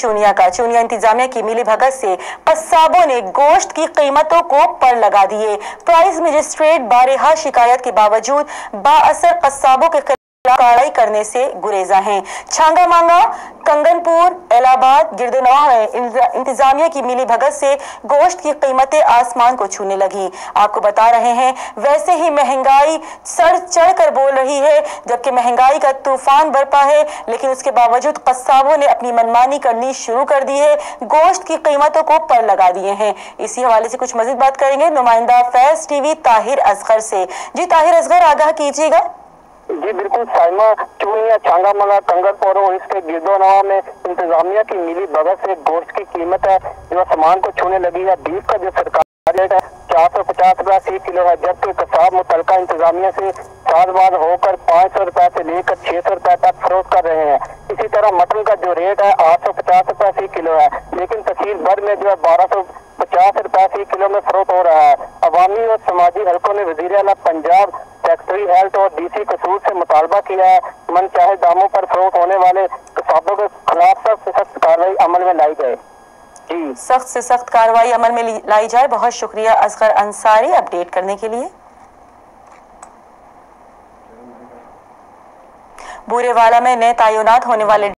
चूनिया का। चूनिया इंतजामिया की मिली भगत से कस्साबों ने गोश्त की कीमतों को पर लगा दिए। प्राइस मजिस्ट्रेट बारहा शिकायत के बावजूद बाअसर कस्साबों के खिलाफ कार्रवाई करने से गुरेजा हैं। छांगा मांगा, कंगनपुर, इलाहाबाद, गिरदनवाह में इंतजामिया की मिली भगत से गोश्त की कीमतें आसमान को छूने लगी। आपको बता रहे हैं, वैसे ही महंगाई सर चढ़ कर बोल रही है, जबकि महंगाई का तूफान बरपा है, लेकिन उसके बावजूद कस्साबों ने अपनी मनमानी करनी शुरू कर दी है, गोश्त की कीमतों को पर लगा दिए हैं। इसी हवाले से कुछ मजीद बात करेंगे नुमाइंदा फैज टीवी ताहिर असगर से। जी ताहिर असगर, आगाह कीजिएगा। जी बिल्कुल साइमा, चूनिया, छांगामांगा, कंगनपुर और इसके गिरदोनवा में इंतजामिया की मिली भगत से गोश्त की कीमत है जो आसमान को छूने लगी है। बीफ का जो सरकारी रेट है 450 रुपया फी किलो है, जबकि कसाब मुतलका इंतजामिया से सालबाज होकर 500 रुपए से लेकर 600 रुपए तक फरोख्त कर रहे हैं। इसी तरह मटन का जो रेट है 850 रुपए फी किलो है, लेकिन तहसील भर में जो है 1250 रुपए फी किलो में फरोख्त हो रहा है। अवामी और समाजी हल्कों ने वजीर आला पंजाब, सेक्रेटरी हेल्थ और डीसी कसूर से मुतालबा किया है मनचाहे दामों पर फरोख्त होने वाले कसाबों के खिलाफ सख्त से सख्त कार्रवाई अमल में लाई जाए। जी, सख्त से सख्त कार्रवाई अमल में लाई जाए। बहुत शुक्रिया असगर अंसारी अपडेट करने के लिए। बूरेवाला में नए तैनात होने वाले